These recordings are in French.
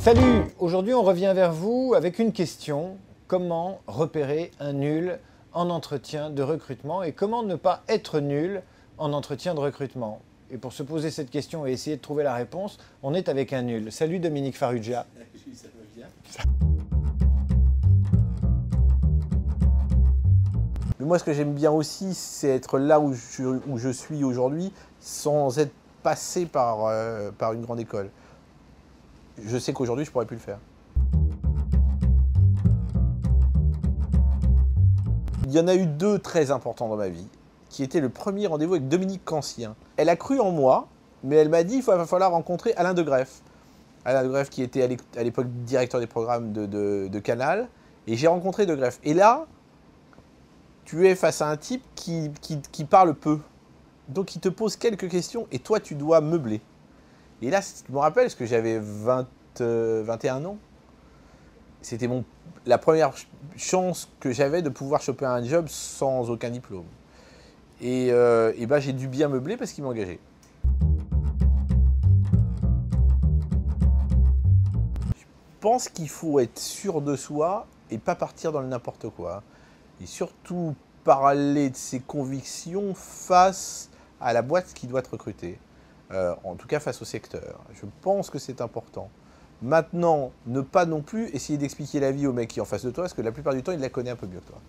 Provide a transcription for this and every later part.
Salut! Aujourd'hui, on revient vers vous avec une question. Comment repérer un nul en entretien de recrutement et comment ne pas être nul en entretien de recrutement? Et pour se poser cette question et essayer de trouver la réponse, on est avec un nul. Salut Dominique Farrugia. Ça va bien. Mais moi, ce que j'aime bien aussi, c'est être là où je suis aujourd'hui sans être passé par une grande école. Je sais qu'aujourd'hui, je ne pourrais plus le faire. Il y en a eu deux très importants dans ma vie, qui étaient le premier rendez-vous avec Dominique Cancien. Elle a cru en moi, mais elle m'a dit qu'il va falloir rencontrer Alain De Greef. Alain De Greef qui était à l'époque directeur des programmes de Canal. Et j'ai rencontré De Greef. Et là, tu es face à un type qui parle peu. Donc il te pose quelques questions et toi, tu dois meubler. Et là, je me rappelle, parce que j'avais 21 ans. C'était la première chance que j'avais de pouvoir choper un job sans aucun diplôme. Et ben, j'ai dû bien meubler parce qu'il m'engageait. Je pense qu'il faut être sûr de soi et pas partir dans le n'importe quoi. Et surtout parler de ses convictions face à la boîte qui doit te recruter. En tout cas face au secteur. Je pense que c'est important. Maintenant, ne pas non plus essayer d'expliquer la vie au mec qui est en face de toi, parce que la plupart du temps, il la connaît un peu mieux que toi.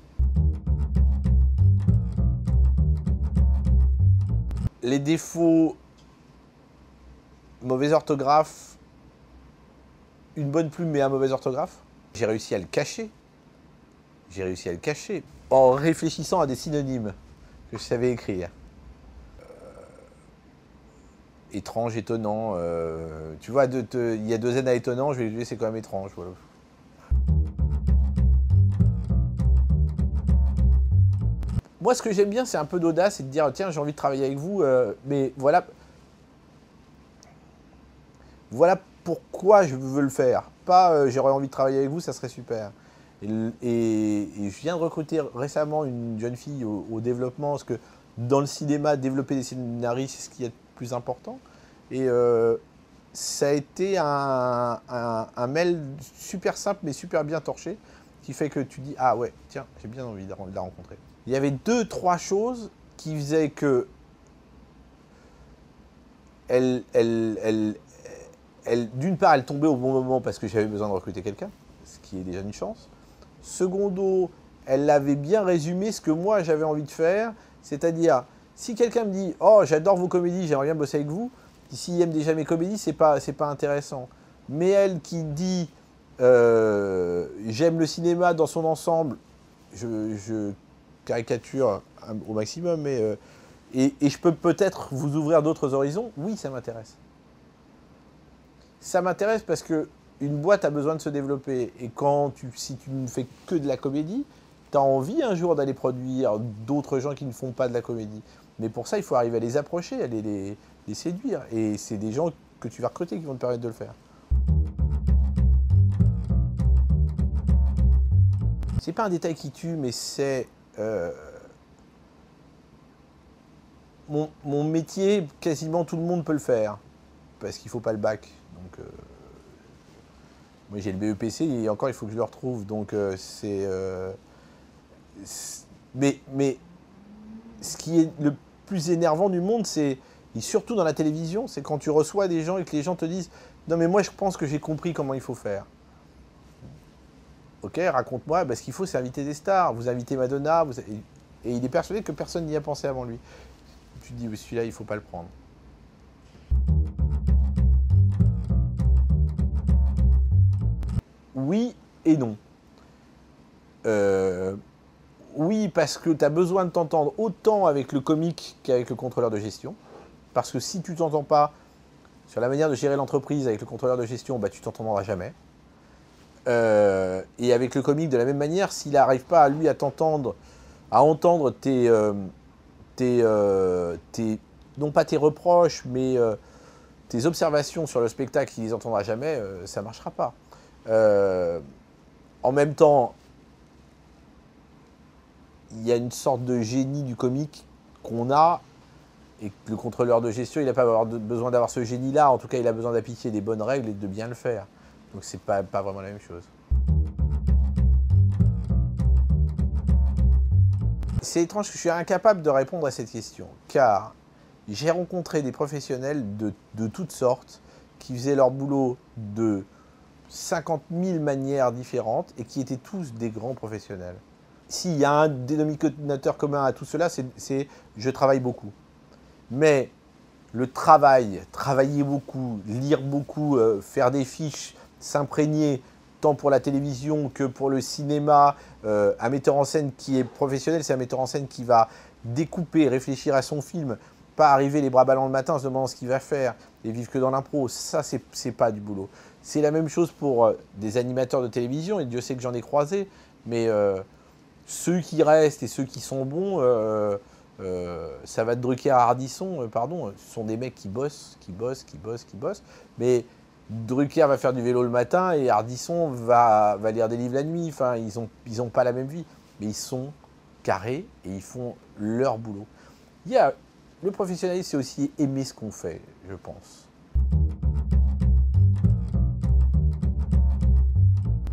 Les défauts, mauvaise orthographe, une bonne plume mais un mauvais orthographe, j'ai réussi à le cacher. J'ai réussi à le cacher en réfléchissant à des synonymes que je savais écrire. Étrange, étonnant. Tu vois, il y a 2 N à étonnant, je vais lui dire c'est quand même étrange. Voilà. Moi, ce que j'aime bien, c'est un peu d'audace et de dire tiens, j'ai envie de travailler avec vous, mais voilà pourquoi je veux le faire. Pas j'aurais envie de travailler avec vous, ça serait super. Et je viens de recruter récemment une jeune fille au développement, parce que dans le cinéma, développer des scénaristes, c'est ce qui est le plus important. Et ça a été un mail super simple mais super bien torché, qui fait que tu dis ah ouais, tiens, j'ai bien envie de la rencontrer. Il y avait 2-3 choses qui faisaient que d'une part, elle tombait au bon moment parce que j'avais besoin de recruter quelqu'un, ce qui est déjà une chance. Secondo, elle avait bien résumé ce que moi j'avais envie de faire, c'est-à-dire, si quelqu'un me dit « Oh, j'adore vos comédies, j'aimerais bien bosser avec vous », s'il aime déjà mes comédies, c'est pas intéressant. Mais elle qui dit « J'aime le cinéma dans son ensemble », je caricature au maximum, mais et je peux peut-être vous ouvrir d'autres horizons, oui, ça m'intéresse. Ça m'intéresse parce que une boîte a besoin de se développer. Et si tu ne fais que de la comédie, tu as envie un jour d'aller produire d'autres gens qui ne font pas de la comédie. Mais pour ça, il faut arriver à les approcher, à les séduire. Et c'est des gens que tu vas recruter qui vont te permettre de le faire. C'est pas un détail qui tue, mais c'est... Mon métier, quasiment tout le monde peut le faire. Parce qu'il ne faut pas le bac. Donc, moi j'ai le BEPC et encore il faut que je le retrouve. Donc mais ce qui est le plus énervant du monde, c'est, et surtout dans la télévision, c'est quand tu reçois des gens et que les gens te disent « Non mais moi je pense que j'ai compris comment il faut faire ». Ok, raconte-moi, ce qu'il faut c'est inviter des stars. Vous invitez Madonna, et il est persuadé que personne n'y a pensé avant lui. Tu te dis « Celui-là il ne faut pas le prendre ». Oui et non. Oui, parce que tu as besoin de t'entendre autant avec le comique qu'avec le contrôleur de gestion. Parce que si tu ne t'entends pas sur la manière de gérer l'entreprise avec le contrôleur de gestion, tu ne t'entendras jamais. Et avec le comique, de la même manière, s'il n'arrive pas à lui à entendre non pas tes reproches, mais tes observations sur le spectacle, il ne les entendra jamais, ça ne marchera pas. En même temps, il y a une sorte de génie du comique qu'on a, et que le contrôleur de gestion, il n'a pas besoin d'avoir ce génie-là. En tout cas, il a besoin d'appliquer des bonnes règles et de bien le faire. Donc c'est pas vraiment la même chose. C'est étrange que je suis incapable de répondre à cette question, car j'ai rencontré des professionnels de toutes sortes qui faisaient leur boulot de 50 000 manières différentes et qui étaient tous des grands professionnels. S'il y a un dénominateur commun à tout cela, c'est je travaille beaucoup. Mais le travailler beaucoup, lire beaucoup, faire des fiches, s'imprégner, tant pour la télévision que pour le cinéma, un metteur en scène qui est professionnel, c'est un metteur en scène qui va découper, réfléchir à son film, pas arriver les bras ballants le matin en se demandant ce qu'il va faire et vivre que dans l'impro. Ça, c'est pas du boulot. C'est la même chose pour des animateurs de télévision, et Dieu sait que j'en ai croisé, mais ceux qui restent et ceux qui sont bons, ça va de Drucker à Ardisson, pardon, ce sont des mecs qui bossent, mais Drucker va faire du vélo le matin et Ardisson va lire des livres la nuit. Enfin, ils ont pas la même vie, mais ils sont carrés et ils font leur boulot. Le professionnalisme, c'est aussi aimer ce qu'on fait, je pense.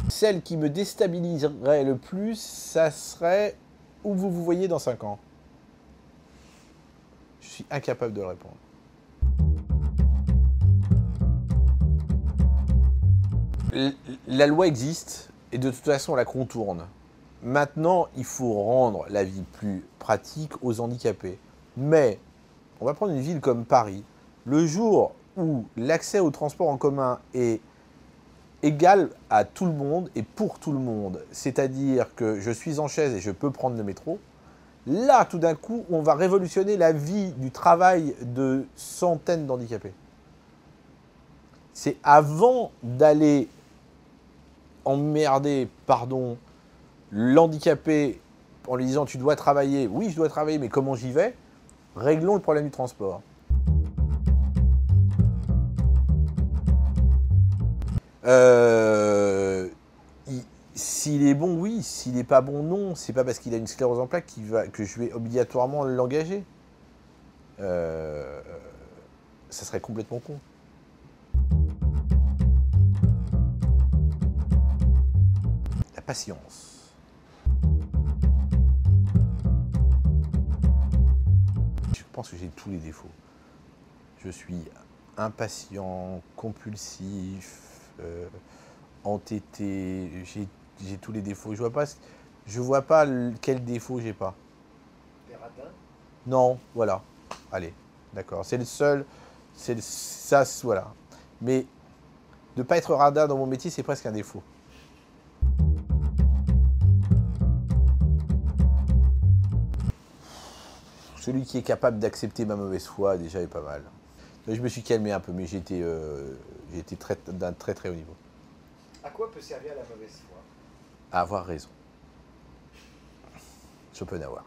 Celle qui me déstabiliserait le plus, ça serait où vous vous voyez dans 5 ans. Je suis incapable de répondre. La loi existe et de toute façon on la contourne. Maintenant, il faut rendre la vie plus pratique aux handicapés. Mais on va prendre une ville comme Paris. Le jour où l'accès au transport en commun est égal à tout le monde et pour tout le monde, c'est-à-dire que je suis en chaise et je peux prendre le métro, là, tout d'un coup, on va révolutionner la vie du travail de centaines d'handicapés. C'est avant d'aller emmerder, pardon, l'handicapé en lui disant « tu dois travailler ». Oui, je dois travailler, mais comment j'y vais? Réglons le problème du transport. S'il est bon, oui. S'il n'est pas bon, non. C'est pas parce qu'il a une sclérose en plaques que je vais obligatoirement l'engager. Ça serait complètement con. La patience. Je pense que j'ai tous les défauts. Je suis impatient, compulsif, entêté, j'ai tous les défauts. Je vois pas quel défaut j'ai pas. T'es radin? Non, voilà. Allez, d'accord. C'est le seul. Ça, voilà. Mais de ne pas être radin dans mon métier, c'est presque un défaut. Celui qui est capable d'accepter ma mauvaise foi, déjà, est pas mal. Je me suis calmé un peu, mais j'ai été d'un très très haut niveau. À quoi peut servir la mauvaise foi? À avoir raison. Schopenhauer.